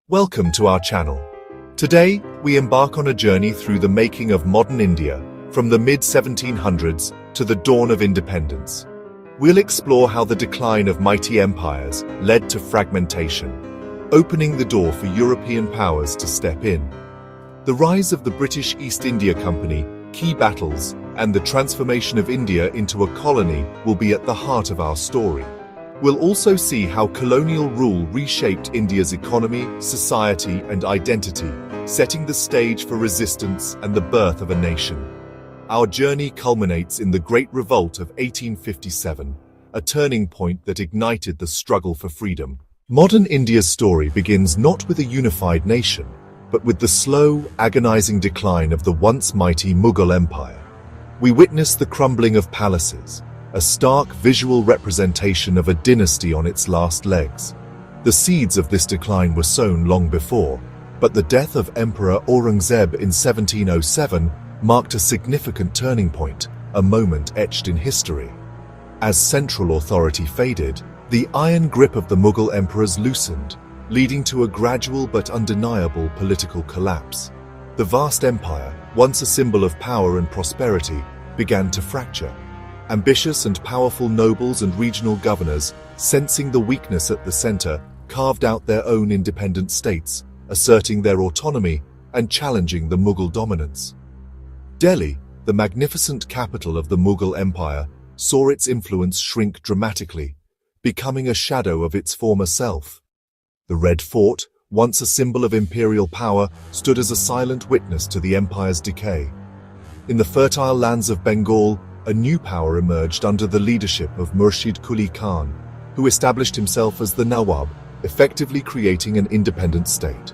Welcome to our channel. Today, we embark on a journey through the making of modern India, from the mid-1700s to the dawn of independence. We'll explore how the decline of mighty empires led to fragmentation, opening the door for European powers to step in. The rise of the British East India Company, key battles, and the transformation of India into a colony will be at the heart of our story. We'll also see how colonial rule reshaped India's economy, society, and identity, setting the stage for resistance and the birth of a nation. Our journey culminates in the Great Revolt of 1857, a turning point that ignited the struggle for freedom. Modern India's story begins not with a unified nation, but with the slow, agonizing decline of the once mighty Mughal Empire. We witness the crumbling of palaces, a stark visual representation of a dynasty on its last legs. The seeds of this decline were sown long before, but the death of Emperor Aurangzeb in 1707 marked a significant turning point, a moment etched in history. As central authority faded, the iron grip of the Mughal emperors loosened, leading to a gradual but undeniable political collapse. The vast empire, once a symbol of power and prosperity, began to fracture. Ambitious and powerful nobles and regional governors, sensing the weakness at the center, carved out their own independent states, asserting their autonomy and challenging the Mughal dominance. Delhi, the magnificent capital of the Mughal Empire, saw its influence shrink dramatically, becoming a shadow of its former self. The Red Fort, once a symbol of imperial power, stood as a silent witness to the empire's decay. In the fertile lands of Bengal, a new power emerged under the leadership of Murshid Quli Khan, who established himself as the Nawab, effectively creating an independent state.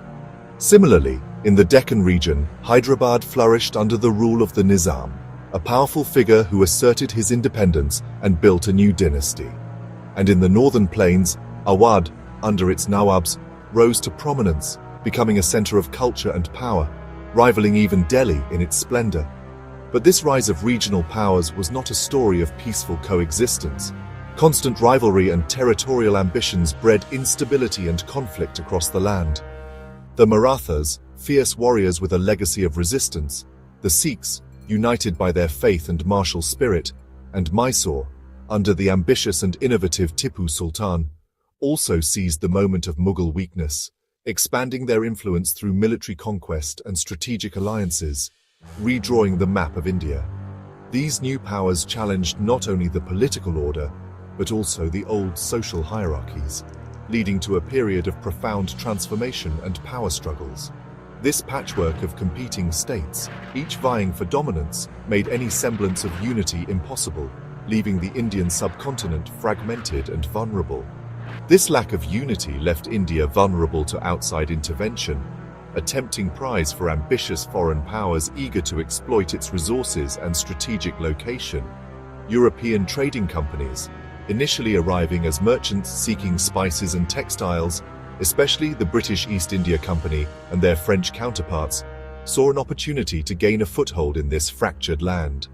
Similarly, in the Deccan region, Hyderabad flourished under the rule of the Nizam, a powerful figure who asserted his independence and built a new dynasty. And in the northern plains, Awadh, under its Nawabs, rose to prominence, becoming a center of culture and power, rivaling even Delhi in its splendor. But this rise of regional powers was not a story of peaceful coexistence. Constant rivalry and territorial ambitions bred instability and conflict across the land. The Marathas, fierce warriors with a legacy of resistance, the Sikhs, united by their faith and martial spirit, and Mysore, under the ambitious and innovative Tipu Sultan, also seized the moment of Mughal weakness, expanding their influence through military conquest and strategic alliances, redrawing the map of India. These new powers challenged not only the political order, but also the old social hierarchies, leading to a period of profound transformation and power struggles. This patchwork of competing states, each vying for dominance, made any semblance of unity impossible, leaving the Indian subcontinent fragmented and vulnerable. This lack of unity left India vulnerable to outside intervention, a tempting prize for ambitious foreign powers eager to exploit its resources and strategic location. European trading companies, initially arriving as merchants seeking spices and textiles, especially the British East India Company and their French counterparts, saw an opportunity to gain a foothold in this fractured land.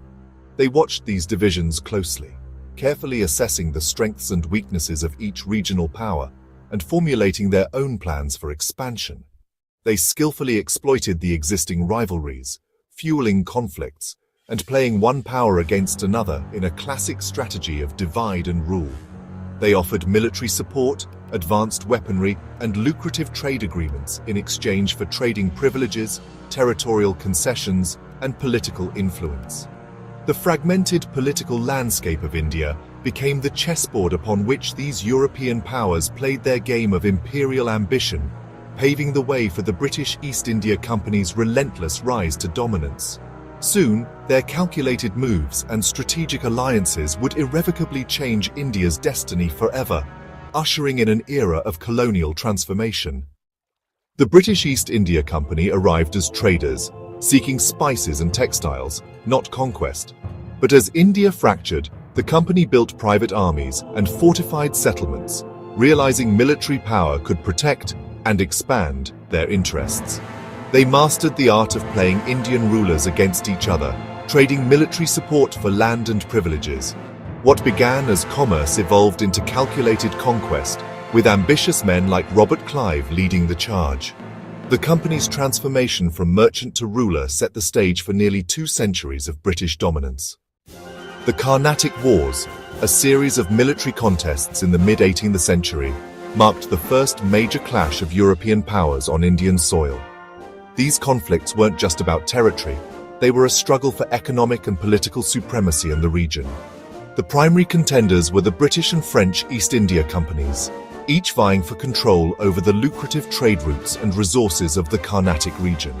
They watched these divisions closely, carefully assessing the strengths and weaknesses of each regional power and formulating their own plans for expansion. They skillfully exploited the existing rivalries, fueling conflicts, and playing one power against another in a classic strategy of divide and rule. They offered military support, advanced weaponry, and lucrative trade agreements in exchange for trading privileges, territorial concessions, and political influence. The fragmented political landscape of India became the chessboard upon which these European powers played their game of imperial ambition, paving the way for the British East India Company's relentless rise to dominance. Soon, their calculated moves and strategic alliances would irrevocably change India's destiny forever, ushering in an era of colonial transformation. The British East India Company arrived as traders, seeking spices and textiles, not conquest. But as India fractured, the company built private armies and fortified settlements, realizing military power could protect and expand their interests. They mastered the art of playing Indian rulers against each other, trading military support for land and privileges. What began as commerce evolved into calculated conquest, with ambitious men like Robert Clive leading the charge. The company's transformation from merchant to ruler set the stage for nearly 2 centuries of British dominance. The Carnatic Wars, a series of military contests in the mid-18th century, marked the first major clash of European powers on Indian soil. These conflicts weren't just about territory, they were a struggle for economic and political supremacy in the region. The primary contenders were the British and French East India Companies, each vying for control over the lucrative trade routes and resources of the Carnatic region.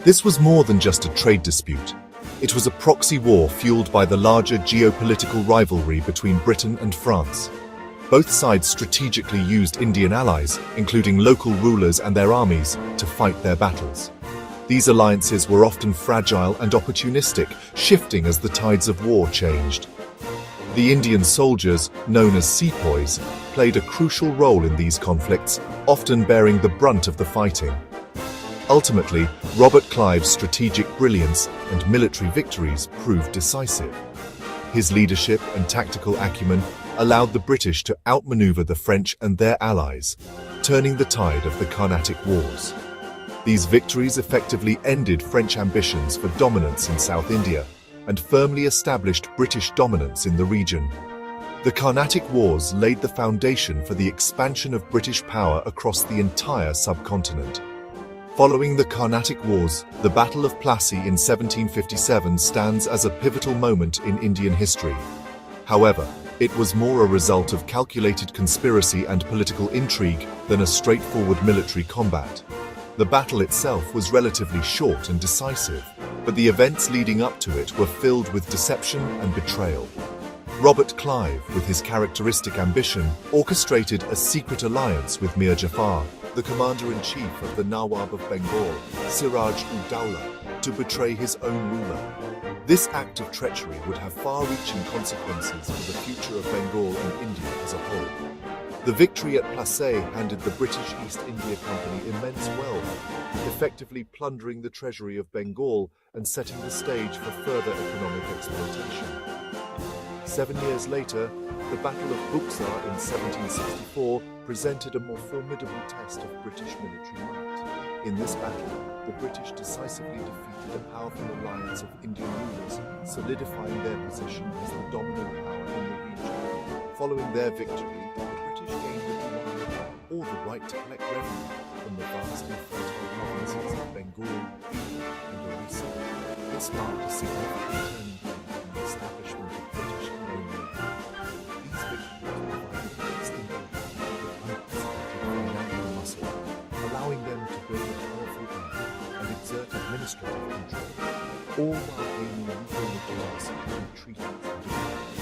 This was more than just a trade dispute. It was a proxy war fueled by the larger geopolitical rivalry between Britain and France. Both sides strategically used Indian allies, including local rulers and their armies, to fight their battles. These alliances were often fragile and opportunistic, shifting as the tides of war changed. The Indian soldiers, known as sepoys, played a crucial role in these conflicts, often bearing the brunt of the fighting. Ultimately, Robert Clive's strategic brilliance and military victories proved decisive. His leadership and tactical acumen allowed the British to outmaneuver the French and their allies, turning the tide of the Carnatic Wars. These victories effectively ended French ambitions for dominance in South India and firmly established British dominance in the region. The Carnatic Wars laid the foundation for the expansion of British power across the entire subcontinent. Following the Carnatic Wars, the Battle of Plassey in 1757 stands as a pivotal moment in Indian history. However, it was more a result of calculated conspiracy and political intrigue than a straightforward military combat. The battle itself was relatively short and decisive, but the events leading up to it were filled with deception and betrayal. Robert Clive, with his characteristic ambition, orchestrated a secret alliance with Mir Jafar, the commander-in-chief of the Nawab of Bengal, Siraj-ud-Dowlah, to betray his own ruler. This act of treachery would have far-reaching consequences for the future of Bengal and India as a whole. The victory at Plassey handed the British East India Company immense wealth, effectively plundering the treasury of Bengal and setting the stage for further economic exploitation. 7 years later, the Battle of Buxar in 1764 presented a more formidable test of British military might. In this battle, the British decisively defeated a powerful alliance of Indian rulers, solidifying their position as the dominant power in the region. Following their victory, the British gained the command or the right to collect revenue from the vast and fertile provinces of Bengal, Bihar, and Orissa. This marked a significant turning point in the establishment of British colonial rule. These victories provided the East India Company with unprecedented financial muscle, allowing them to build a powerful army and exert administrative control, all while gaining legal legitimacy through treaties and agreements.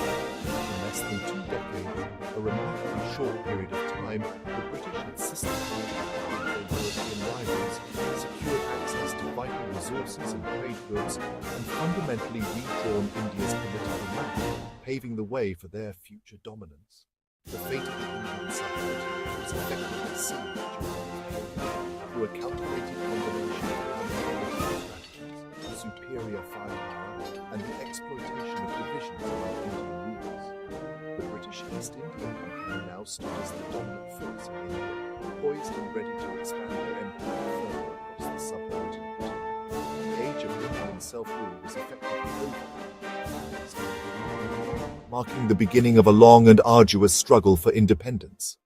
In less than 2 decades, a remarkably short period of time, the British had systematically defeated their European rivals, secured access to vital resources and trade goods, and fundamentally redrawn India's political map, paving the way for their future dominance. The fate of the Indian subcontinent was effectively sealed through a calculated combination of military strategies, superior firepower, and the exploitation of divisions among Indian rulers. The British East India Company now stood as the dominant force in India, poised and ready to expand their empire further across the subcontinent. The age of Indian self-rule was effectively over, marking the beginning of a long and arduous struggle for independence.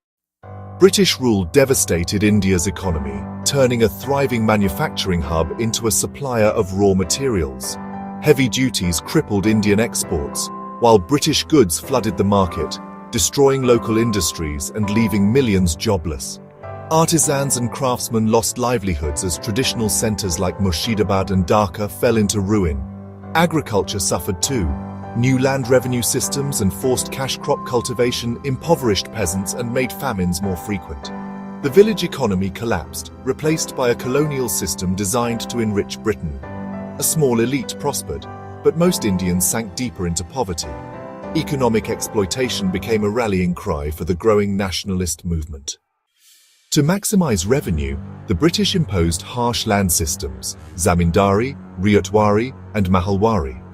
British rule devastated India's economy, turning a thriving manufacturing hub into a supplier of raw materials. Heavy duties crippled Indian exports, while British goods flooded the market, destroying local industries and leaving millions jobless. Artisans and craftsmen lost livelihoods as traditional centres like Murshidabad and Dhaka fell into ruin. Agriculture suffered too. New land revenue systems and forced cash crop cultivation impoverished peasants and made famines more frequent. The village economy collapsed, replaced by a colonial system designed to enrich Britain. A small elite prospered, but most Indians sank deeper into poverty. Economic exploitation became a rallying cry for the growing nationalist movement. To maximize revenue, the British imposed harsh land systems, zamindari, riyatwari, and mahalwari.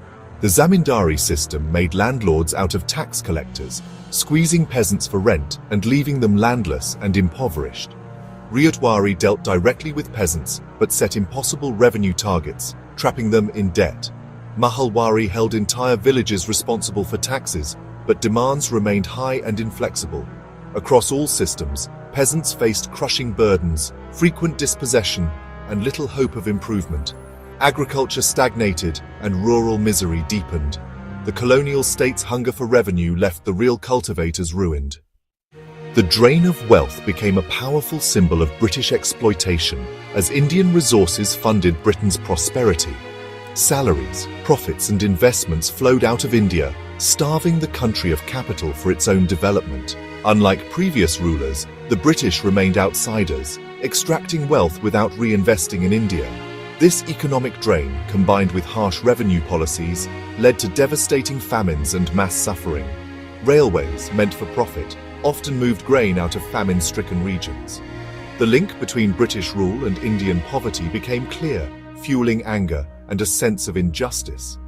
The zamindari system made landlords out of tax collectors, squeezing peasants for rent and leaving them landless and impoverished. Reciepe dealt directly with peasants but set impossible revenue targets, trapping them in debt. Mahalwari held entire villages responsible for taxes, but demands remained high and inflexible. Across all systems, peasants faced crushing burdens, frequent dispossession, and little hope of improvement. Agriculture stagnated and rural misery deepened. The colonial state's hunger for revenue left the real cultivators ruined. The drain of wealth became a powerful symbol of British exploitation as Indian resources funded Britain's prosperity. Salaries, profits, and investments flowed out of India, starving the country of capital for its own development. Unlike previous rulers, the British remained outsiders, extracting wealth without reinvesting in India. This economic drain, combined with harsh revenue policies, led to devastating famines and mass suffering. Railways, meant for profit, often moved grain out of famine-stricken regions. The link between British rule and Indian poverty became clear, fueling anger and a sense of injustice.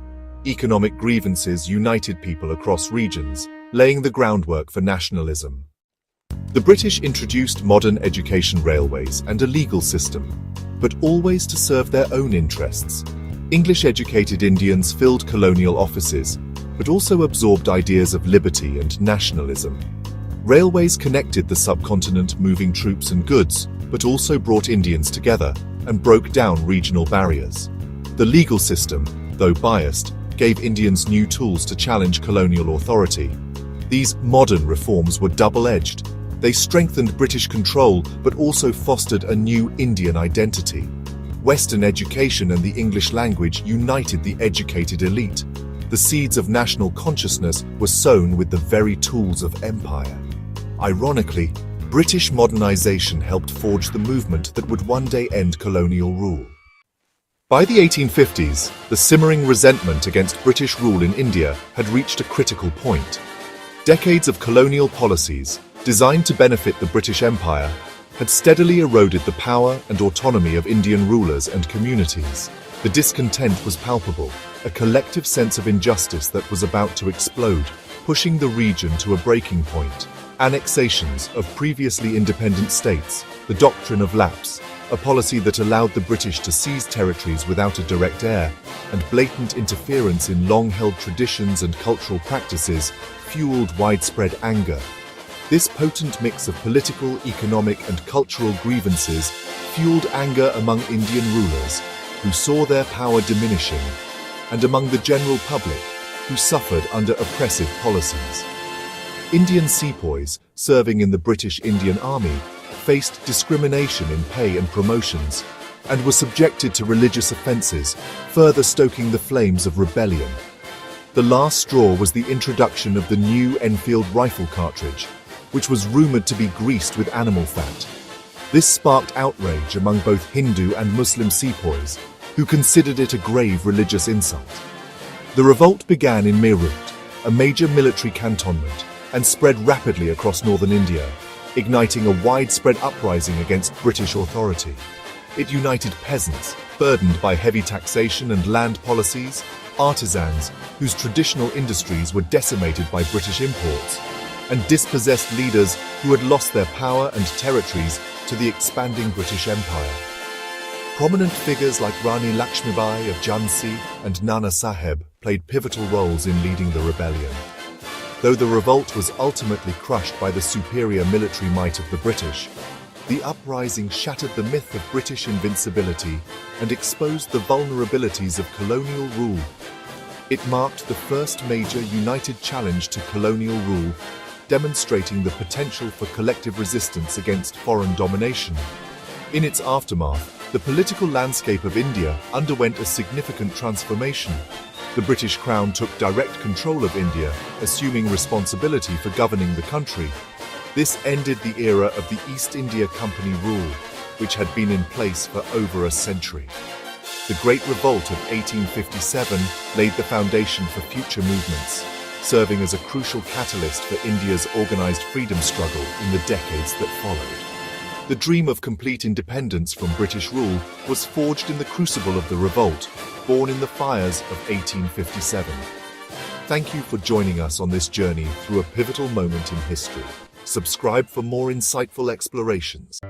Economic grievances united people across regions, laying the groundwork for nationalism. The British introduced modern education, railways, and a legal system, but always to serve their own interests. English-educated Indians filled colonial offices, but also absorbed ideas of liberty and nationalism. Railways connected the subcontinent, moving troops and goods, but also brought Indians together and broke down regional barriers. The legal system, though biased, gave Indians new tools to challenge colonial authority. These modern reforms were double-edged. They strengthened British control, but also fostered a new Indian identity. Western education and the English language united the educated elite. The seeds of national consciousness were sown with the very tools of empire. Ironically, British modernization helped forge the movement that would one day end colonial rule. By the 1850s, the simmering resentment against British rule in India had reached a critical point. Decades of colonial policies, designed to benefit the British Empire, had steadily eroded the power and autonomy of Indian rulers and communities. The discontent was palpable, a collective sense of injustice that was about to explode, pushing the region to a breaking point. Annexations of previously independent states, the doctrine of lapse, a policy that allowed the British to seize territories without a direct heir, and blatant interference in long-held traditions and cultural practices fueled widespread anger. This potent mix of political, economic, and cultural grievances fueled anger among Indian rulers, who saw their power diminishing, and among the general public, who suffered under oppressive policies. Indian sepoys serving in the British Indian Army faced discrimination in pay and promotions, and were subjected to religious offences, further stoking the flames of rebellion. The last straw was the introduction of the new Enfield rifle cartridge, which was rumoured to be greased with animal fat. This sparked outrage among both Hindu and Muslim sepoys, who considered it a grave religious insult. The revolt began in Meerut, a major military cantonment, and spread rapidly across northern India, igniting a widespread uprising against British authority. It united peasants, burdened by heavy taxation and land policies, artisans, whose traditional industries were decimated by British imports, and dispossessed leaders who had lost their power and territories to the expanding British Empire. Prominent figures like Rani Lakshmibai of Jhansi and Nana Sahib played pivotal roles in leading the rebellion. Though the revolt was ultimately crushed by the superior military might of the British, the uprising shattered the myth of British invincibility and exposed the vulnerabilities of colonial rule. It marked the first major united challenge to colonial rule, demonstrating the potential for collective resistance against foreign domination. In its aftermath, the political landscape of India underwent a significant transformation. The British Crown took direct control of India, assuming responsibility for governing the country. This ended the era of the East India Company rule, which had been in place for over a century. The Great Revolt of 1857 laid the foundation for future movements, serving as a crucial catalyst for India's organized freedom struggle in the decades that followed. The dream of complete independence from British rule was forged in the crucible of the revolt, born in the fires of 1857. Thank you for joining us on this journey through a pivotal moment in history. Subscribe for more insightful explorations.